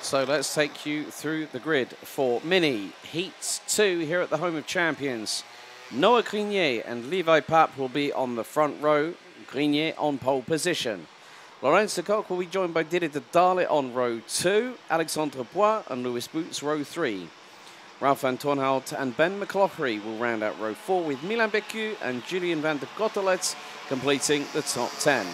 So let's take you through the grid for Mini Heat 2 here at the home of champions. Noah Grenier and Levi Pape will be on the front row, Grenier on pole position. Laurens de Kock will be joined by Didier de Dalle on row 2, Alexandre Poix and Louis Boots row 3. Ralph van Tornhout and Ben McLaughlin will round out row 4 with Milan Becu and Julian van der Gottelet completing the top 10.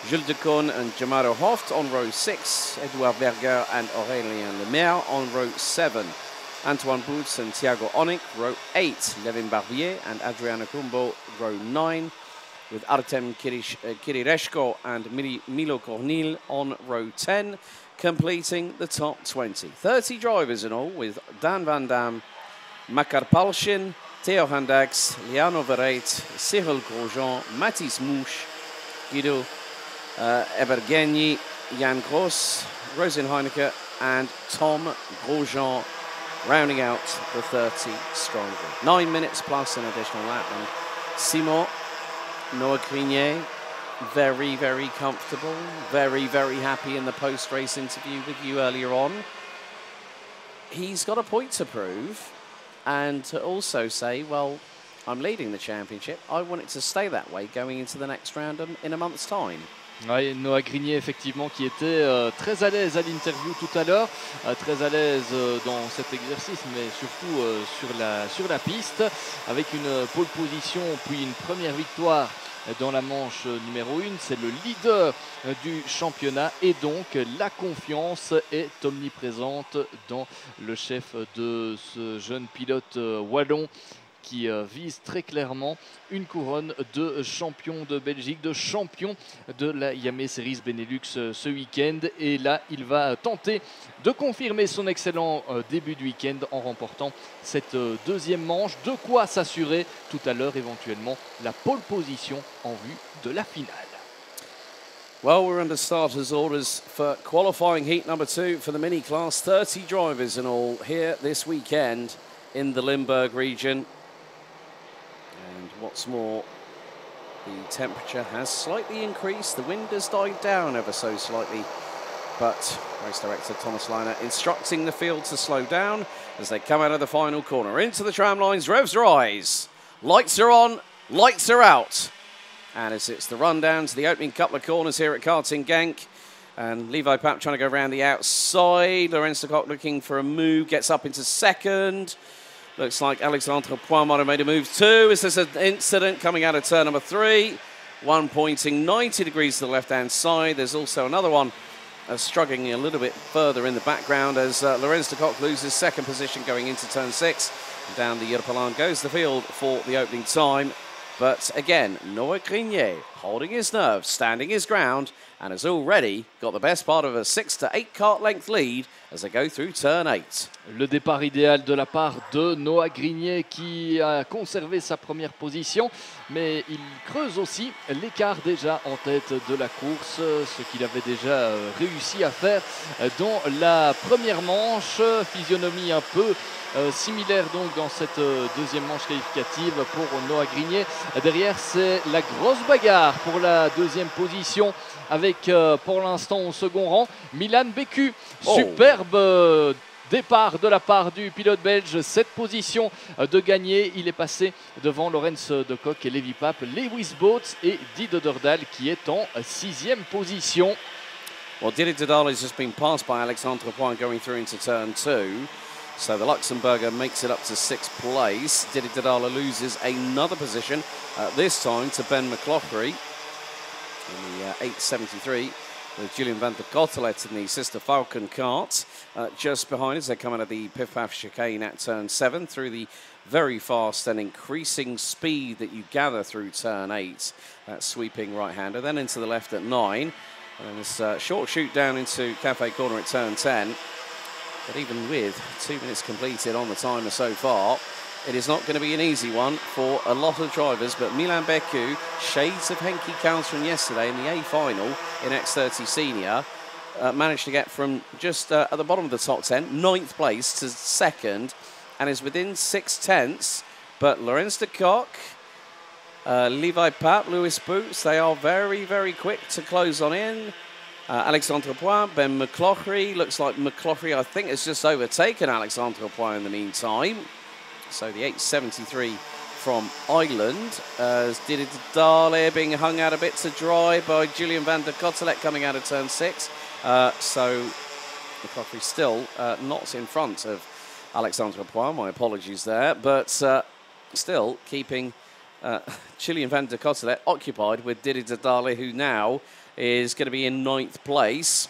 Jules de Coon and Jamaro Hoft on row 6, Edouard Berger and Aurélien Lemaire on row 7. Antoine Boots and Thiago Onik, row 8. Levin Barbier and Adriano Kumbo, row 9. With Artem Kirireshko and Milo Kornil on row 10, completing the top 20. 30 drivers in all, with Dan Van Dam, Makar Palshin, Theo Handax, Liano Verreit, Cyril Grosjean, Mathis Mouche, Guido Evergeni, Jan Gross, Rosin Heineke and Tom Grosjean rounding out the 30 strong group. 9 minutes plus an additional lap, and Simon Noah Grenier, very, very comfortable, very, very happy in the post-race interview with you earlier on. He's got a point to prove and to also say, well, I'm leading the championship. I want it to stay that way going into the next round in a month's time. Oui, Noah Grenier, effectivement, qui était très à l'aise à l'interview tout à l'heure, très à l'aise dans cet exercice, mais surtout sur la piste, avec une pole position, puis une première victoire dans la manche numéro 1. C'est le leader du championnat et donc la confiance est omniprésente dans le chef de ce jeune pilote wallon, qui vise très clairement une couronne de champion de Belgique, de champion de la Yamaha Series Benelux ce week-end. Et là, il va tenter de confirmer son excellent début de week-end en remportant cette deuxième manche. De quoi s'assurer tout à l'heure éventuellement la pole position en vue de la finale. Well, we're under starters orders for qualifying heat number 2 for the mini class. 30 drivers in all here this weekend in the Limburg region. And what's more, the temperature has slightly increased. The wind has died down ever so slightly. But race director Thomas Leiner instructing the field to slow down as they come out of the final corner. Into the tram lines, revs rise. Lights are on, lights are out. And as it's the run down to the opening couple of corners here at Karting Genk. And Levi Pape trying to go around the outside. Laurens de Kock looking for a move, gets up into second. Looks like Alexandre Poix might have made a move too. Is this an incident coming out of turn number 3? One pointing 90 degrees to the left-hand side. There's also another one struggling a little bit further in the background as Laurens de Kock loses second position going into turn 6. Down the Yerpalan goes the field for the opening time. But again, Noah Grenier holding his nerve, standing his ground, and has already got the best part of a 6 to 8 kart length lead as they go through turn 8. Le départ idéal de la part de Noah Grenier qui a conservé sa première position, mais il creuse aussi l'écart déjà en tête de la course, ce qu'il avait déjà réussi à faire dans la première manche. Physionomie un peu similaire donc dans cette deuxième manche qualificative pour Noah Grenier. Derrière, c'est la grosse bagarre pour la deuxième position avec pour l'instant au second rang Milan Becu. Superbe départ de la part du pilote belge, cette position de gagner. Il est passé devant Laurens de Kock et Levi Pape, Lewis Boats et Didier de Dalle qui est en 6e position. Well, Didier de Dalle has just been passed by Alexandre Poix going through into turn 2. So the Luxembourger makes it up to 6th place. Didier de Dalle loses another position, this time to Ben McLaughlin in the 873. With Julian van der Gottelet in the Sister Falcon kart just behind as they come out of the Piff Paff chicane at turn 7 through the very fast and increasing speed that you gather through turn 8. That sweeping right-hander, then into the left at 9. And this short shoot down into Cafe Corner at turn 10. But even with 2 minutes completed on the timer so far, it is not going to be an easy one for a lot of drivers. But Milan Becu, shades of Henki Kals from yesterday in the A final in X30 Senior, managed to get from just at the bottom of the top 10, 9th place, to 2nd, and is within 6/10. But Laurens de Kock, Levi Pape, Louis Boots, they are very, very quick to close on in. Alexandre Poix, Ben McCloughery. Looks like McCloughery, I think, has just overtaken Alexandre Poix in the meantime. So the 8.73 from Ireland. Didi Dale being hung out a bit to dry by Julian van der Kottelet coming out of turn 6. So McCloughery still not in front of Alexandre Poix. My apologies there. But still keeping Julian van der Kottelet occupied with Didi Dale, who now is going to be in 9th place.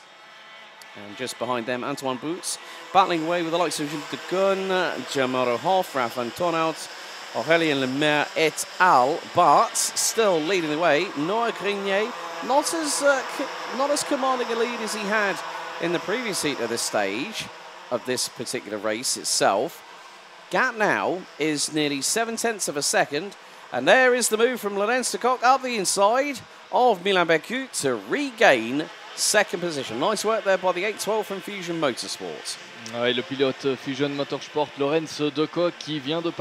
And just behind them, Antoine Boots battling away with the likes of Jules de Gun, Jamaro Hoff, Raf van Tonhout, Aurélien Lemaire et al. But still leading the way, Noah Grenier, not as commanding a lead as he had in the previous heat of this stage of this particular race itself. Gap now is nearly 0.7 of a second. And there is the move from Laurens de Kock up the inside of Milan Becu to regain second position. Nice work there by the 812 from Fusion Motorsport. Ouais, le pilote Fusion Motorsport, Laurens de Kock, qui vient de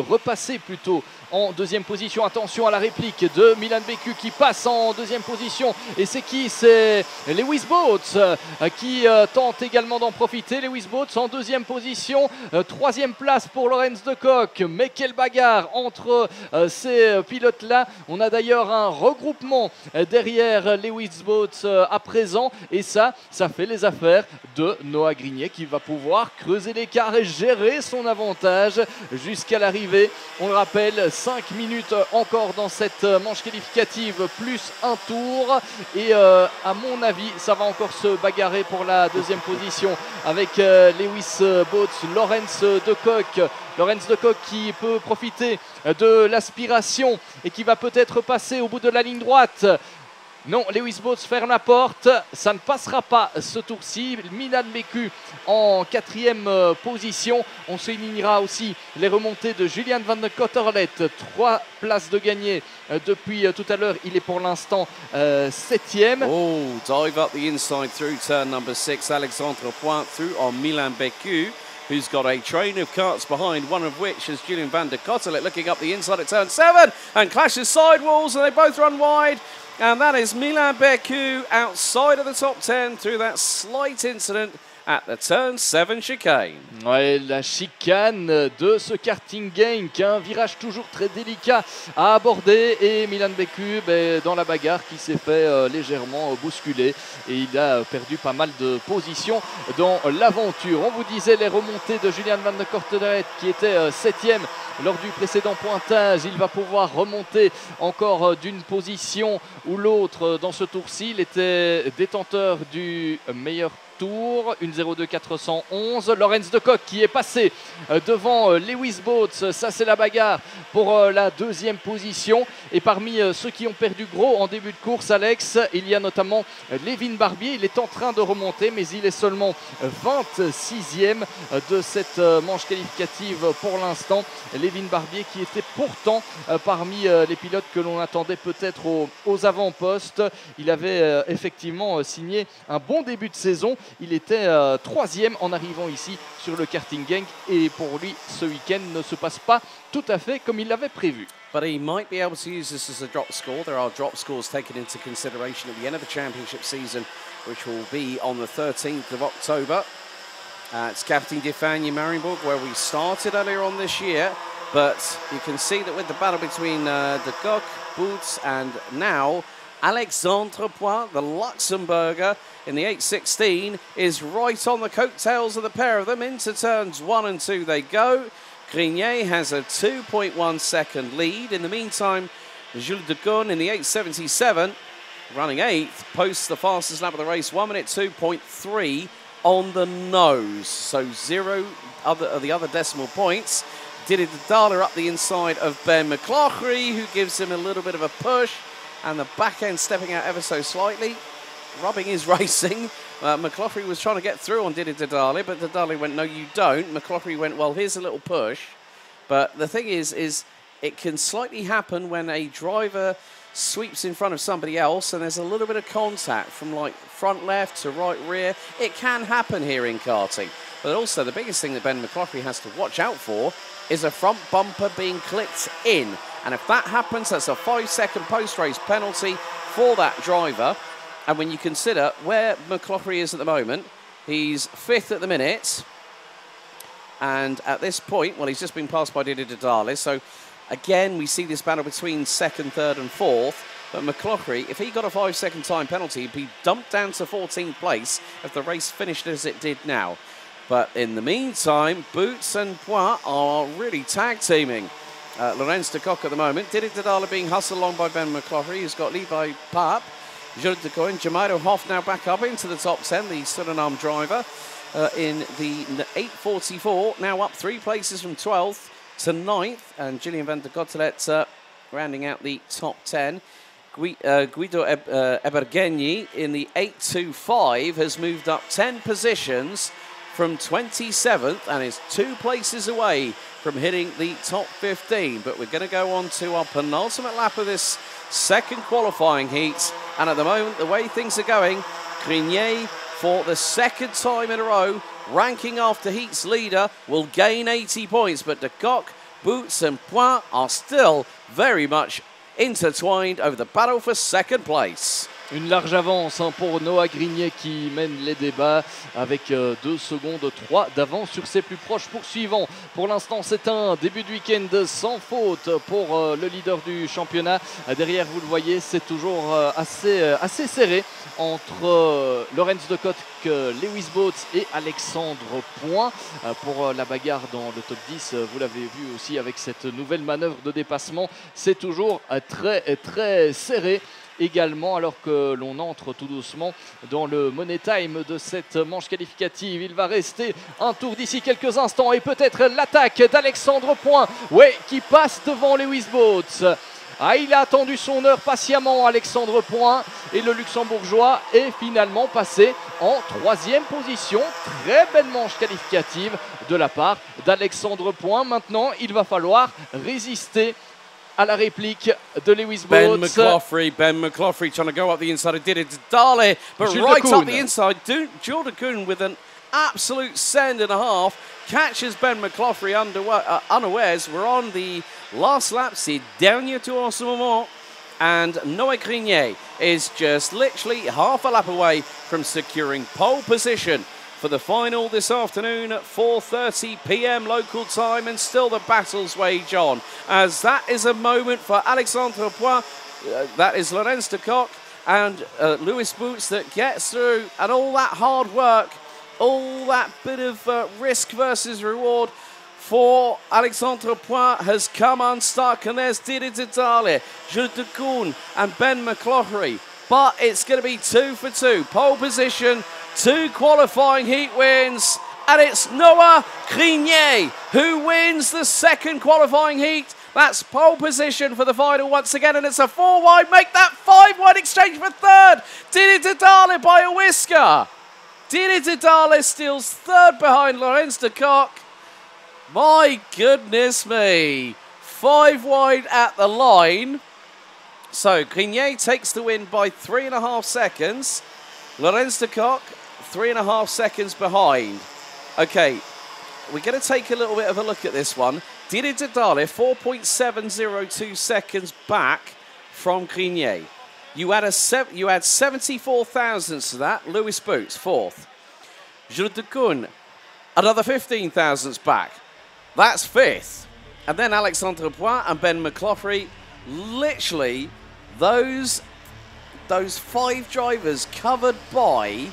repasser plutôt en deuxième position. Attention à la réplique de Milan Becu qui passe en deuxième position. Et c'est qui? C'est Lewis Boats qui tente également d'en profiter. Lewis Boats en deuxième position. Troisième place pour Laurens de Kock. Mais quelle bagarre entre ces pilotes-là. On a d'ailleurs un regroupement derrière Lewis Boats à présent. Et ça fait les affaires de Noah Grenier qui va pouvoir creuser l'écart et gérer son avantage jusqu'à l'arrivée. On le rappelle, 5 minutes encore dans cette manche qualificative, plus un tour. Et à mon avis, ça va encore se bagarrer pour la deuxième position avec Lewis Boats, Laurens de Kock. Laurens de Kock qui peut profiter de l'aspiration et qui va peut-être passer au bout de la ligne droite. Non, Lewis Boats ferme la porte, ça ne passera pas ce tour-ci. Milan Becu en quatrième position. On soulignera aussi les remontées de Julian van der Kottelet. 3 places de gagné depuis tout à l'heure. Il est pour l'instant 7e. Oh, dive up the inside through turn number 6. Alexandre Poix through on Milan Becu, who's got a train of karts behind, one of which is Julian van der Kottelet looking up the inside at turn 7 and clashes sidewalls, and they both run wide. And that is Milan Becu outside of the top 10 through that slight incident at the turn 7 chicane. Ouais, la chicane de ce karting Genk, un virage toujours très délicat à aborder, et Milan Becu dans la bagarre qui s'est fait légèrement bousculer et il a perdu pas mal de positions dans l'aventure. On vous disait les remontées de Julian van der Kottelet qui était 7e lors du précédent pointage. Il va pouvoir remonter encore d'une position ou l'autre dans ce tour-ci. Il était détenteur du meilleur tour, une 0.2.411. Laurens de Kock qui est passé devant Lewis Boats. Ça, c'est la bagarre pour la deuxième position. Et parmi ceux qui ont perdu gros en début de course, Alex, il y a notamment Lévin Barbier. Il est en train de remonter, mais il est seulement 26e de cette manche qualificative pour l'instant. Lévin Barbier qui était pourtant parmi les pilotes que l'on attendait peut-être aux avant-postes. Il avait effectivement signé un bon début de saison. Il était 3e en arrivant ici sur le karting Genk, et pour lui ce week-end ne se passe pas tout à fait comme il l'avait prévu. But he might be able to use this as a drop score. There are drop scores taken into consideration at the end of the championship season, which will be on the 13th of October. It's Karting Defania Marienburg, where we started earlier on this year. But you can see that with the battle between de Kock, Boots, and now Alexandre Poix, the Luxembourger, in the 8.16, is right on the coattails of the pair of them. Into turns 1 and 2 they go. Grenier has a 2.1 second lead. In the meantime, Jules de Gun in the 8.77, running 8th, posts the fastest lap of the race, 1 minute 2.3 on the nose. So 0 of the other decimal points. Didi Dale up the inside of Ben McCloughery, who gives him a little bit of a push, and the back end stepping out ever so slightly. Rubbing his racing. McCloughery was trying to get through on Didi Dale, but Dale went, no, you don't. McCloughery went, well, here's a little push. But the thing is it can slightly happen when a driver sweeps in front of somebody else and there's a little bit of contact from like front left to right rear. It can happen here in karting. But also the biggest thing that Ben McCloughery has to watch out for is a front bumper being clipped in. And if that happens, that's a 5-second post-race penalty for that driver. And when you consider where McCloughery is at the moment, he's 5th at the minute. And at this point, well, he's just been passed by Didi Didale. So again, we see this battle between 2nd, 3rd and 4th. But McCloughery, if he got a 5-second time penalty, he'd be dumped down to 14th place if the race finished as it did now. But in the meantime, Boots and Poix are really tag teaming. Lorenz de Kock at the moment. Didi Didale being hustled along by Ben McCloughery, who's got Levi Pape. Jules de Coin, Jamairo Hoff now back up into the top 10, the Suriname driver. In the 8:44, now up 3 places from 12th to 9th, and Gillian van der Kottelet rounding out the top 10. Guido Ebergenyi in the 8:25 has moved up 10 positions from 27th and is 2 places away from hitting the top 15. But we're going to go on to our penultimate lap of this second qualifying heat, and at the moment, the way things are going, Grenier, for the 2nd time in a row, ranking after heat's leader, will gain 80 points. But de Kock, Boots and Poix are still very much intertwined over the battle for 2nd place. Une large avance pour Noah Grenier qui mène les débats avec 2 secondes 3 d'avance sur ses plus proches poursuivants. Pour l'instant, c'est un début de week-end sans faute pour le leader du championnat. Derrière, vous le voyez, c'est toujours assez serré entre Lorenz de Kock, Lewis Boots et Alexandre Poix pour la bagarre dans le top 10. Vous l'avez vu aussi avec cette nouvelle manœuvre de dépassement. C'est toujours très serré également, alors que l'on entre tout doucement dans le money time de cette manche qualificative. Il va rester un tour d'ici quelques instants et peut-être l'attaque d'Alexandre Poix, qui passe devant Lewis Boots. Il a attendu son heure patiemment, Alexandre Poix, et le Luxembourgeois est finalement passé en 3e position. Très belle manche qualificative de la part d'Alexandre Poix. Maintenant, il va falloir résister à la réplique de Lewis Boots. Ben McCloughery trying to go up the inside of Didi Didale, but Jules right up the inside, Jules de Koon with an absolute send and a half, catches Ben McCloughery unawares. We're on the last lap, c'est dernier tour en ce moment, and Noé Grenier is just literally half a lap away from securing pole position for the final this afternoon at 4:30 p.m. local time, and still the battles wage on, as that is a moment for Alexandre Poix, that is Lorenz de Kock and Lewis Boots that gets through, and all that hard work, all that bit of risk versus reward for Alexandre Poix has come unstuck, and there's Didi Didale, Jules de Koon and Ben McCloughery. But it's going to be 2 for 2. Pole position, 2 qualifying heat wins, and it's Noah Grenier who wins the 2nd qualifying heat. That's pole position for the final once again, and it's a 4-wide. Make that 5-wide exchange for 3rd. Didi Didale by a whisker. Didi Didale steals 3rd behind Lorenz de Kock. My goodness me. 5 wide at the line. So Grenier takes the win by 3.5 seconds. Lorenz de Kock, 3.5 seconds behind. Okay, we're going to take a little bit of a look at this one. Didi Didale, 4.702 seconds back from Grenier. You add 74 thousandths to that. Lewis Boots, 4th. Jules de Koon, another 15 thousandths back. That's 5th. And then Alexandre Poix and Ben McCloughery, literally those 5 drivers covered by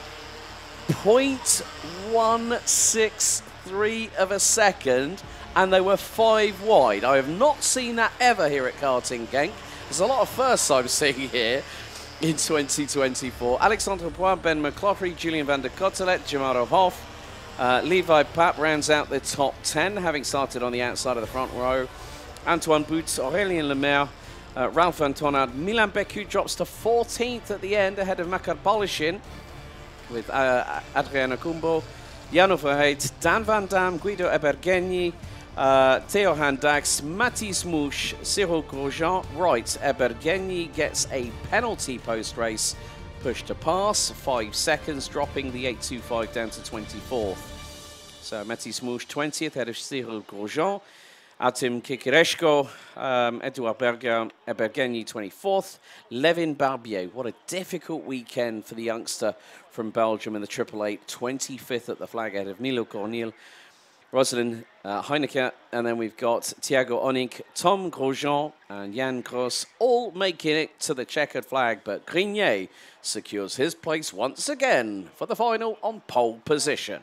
0.163 of a second, and they were 5 wide. I have not seen that ever here at Karting Genk. There's a lot of firsts I'm seeing here in 2024. Alexandre Poix, Ben McCloughery, Julian van der Kottelet, Jamairo Hoff, Levi Pape rounds out the top 10, having started on the outside of the front row. Antoine Boots, Aurélien Lemaire, Ralph Antonad, Milan Becu drops to 14th at the end, ahead of Makar Bolishin, with Adriano Kumbo, Jano Verheid, Dan van Dam, Guido Ebergenyi, Theo Handax, Mathis Mouche, Cyril Grosjean. Right, Ebergenyi gets a penalty post-race push to pass, 5 seconds, dropping the 8.25 down to 24th. So Mathis Mouche 20th, ahead of Cyril Grosjean. Artem Kikireshko, Edouard Bergeni 24th, Levin Barbier. What a difficult weekend for the youngster from Belgium in the Triple Eight, 25th at the flag ahead of Milo Cornil, Rosalind Heineke, and then we've got Thiago Onik, Tom Grosjean, and Jan Gross, all making it to the checkered flag, but Grenier secures his place once again for the final on pole position.